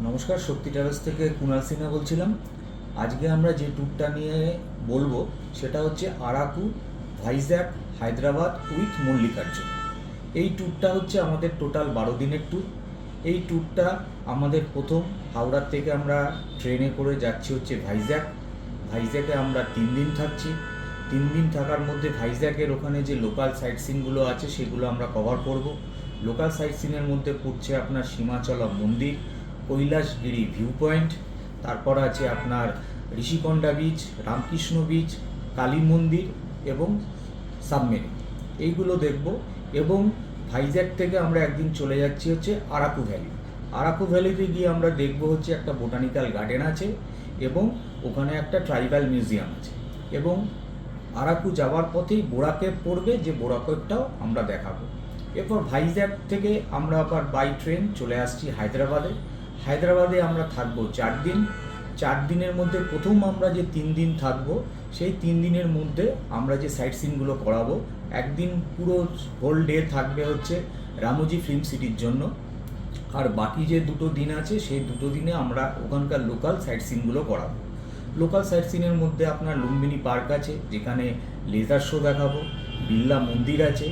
নমস্কার, শক্তি ট্রাভেলস থেকে কুণাল সিনহা বলছিলাম। আজকে আমরা যে ট্যুরটা নিয়ে বলবো সেটা হচ্ছে আরাকু, ভাইজ্যাক, হায়দ্রাবাদ উইথ মল্লিকার্জুন। এই ট্যুরটা হচ্ছে আমাদের টোটাল 12 দিনের ট্যুর। এই ট্যুরটা আমাদের প্রথম হাওড়ার থেকে আমরা ট্রেনে করে যাচ্ছি হচ্ছে ভাইজ্যাক। ভাইজ্যাকে আমরা 3 দিন থাকছি। 3 দিন থাকার মধ্যে ভাইজ্যাকের ওখানে যে লোকাল সাইট সিনগুলো আছে সেগুলো আমরা কভার করব। লোকাল সাইট সিনের মধ্যে পড়ছে আপনার সীমাচলম মন্দির, কৈলাসগিরি ভিউ পয়েন্ট, তারপর আছে আপনার ঋষিকন্ডা বিচ, রামকৃষ্ণ বিচ, কালী মন্দির এবং সাবমেরিন, এইগুলো দেখব। এবং ভাইজ্যাক থেকে আমরা একদিন চলে যাচ্ছি হচ্ছে আরাকু ভ্যালি। আরাকু ভ্যালিতে গিয়ে আমরা দেখব হচ্ছে একটা বোটানিক্যাল গার্ডেন আছে এবং ওখানে একটা ট্রাইবাল মিউজিয়াম আছে। এবং আরাকু যাওয়ার পথেই বোরা কেভ পড়বে, যে বোরা কেভটাও আমরা দেখাবো। এরপর ভাইজ্যাক থেকে আমরা আবার বাই ট্রেন চলে আসছি হায়দ্রাবাদে। হায়দ্রাবাদে আমরা থাকবো 4 দিন। 4 দিনের মধ্যে প্রথম আমরা যে 3 দিন থাকবো, সেই 3 দিনের মধ্যে আমরা যে সাইট সিনগুলো করাবো, একদিন পুরো হোল ডে থাকবে হচ্ছে রামোজি ফিল্ম সিটির জন্য, আর বাকি যে 2 দিন আছে সেই 2 দিনে আমরা ওখানকার লোকাল সাইট সিনগুলো করাবো। লোকাল সাইট সিনের মধ্যে আপনার লুম্বিনী পার্ক আছে, যেখানে লেজার শো দেখাবো, বিড়লা মন্দির আছে,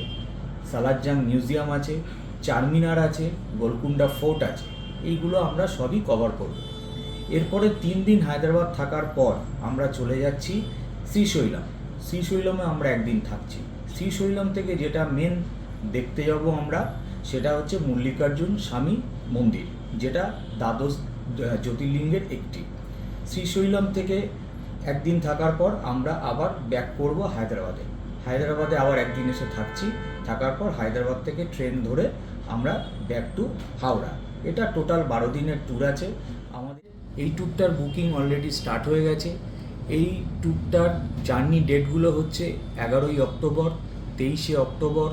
সালারজাং মিউজিয়াম আছে, চারমিনার আছে, গোলকুন্ডা ফোর্ট আছে। এইগুলো আমরা সবই কভার করব। এরপরে 3 দিন হায়দ্রাবাদ থাকার পর আমরা চলে যাচ্ছি শ্রীশৈলম। শ্রীশৈলমে আমরা একদিন থাকছি। শ্রীশৈলম থেকে যেটা মেন দেখতে যাব আমরা, সেটা হচ্ছে মল্লিকার্জুন স্বামী মন্দির, যেটা দ্বাদশ জ্যোতির্লিঙ্গের একটি। শ্রীশৈলম থেকে একদিন থাকার পর আমরা আবার ব্যাক করব হায়দ্রাবাদে। হায়দ্রাবাদে আবার একদিন এসে থাকছি। থাকার পর হায়দ্রাবাদ থেকে ট্রেন ধরে আমরা ব্যাক টু হাওড়া। এটা টোটাল 12 দিনের ট্যুর আছে আমাদের। এই ট্যুরটার বুকিং অলরেডি স্টার্ট হয়ে গেছে। এই ট্যুরটার জার্নি ডেটগুলো হচ্ছে 11ই অক্টোবর, 23শে অক্টোবর,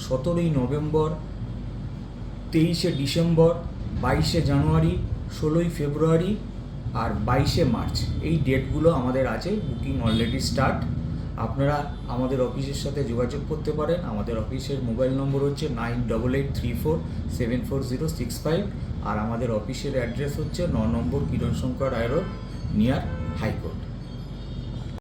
17ই নভেম্বর, 23শে ডিসেম্বর, 22শে জানুয়ারি, 16ই ফেব্রুয়ারি আর 22শে মার্চ। এই ডেটগুলো আমাদের আছে। Booking already start. আপনারা আমাদের অফিসের সাথে যোগাযোগ করতে পারেন। আমাদের অফিসের মোবাইল নম্বর হচ্ছে 9883474065, আর আমাদের অফিসের অ্যাড্রেস হচ্ছে 9 নম্বর কিরণ শঙ্কর রায় রোড, নিয়ার হাইকোর্ট।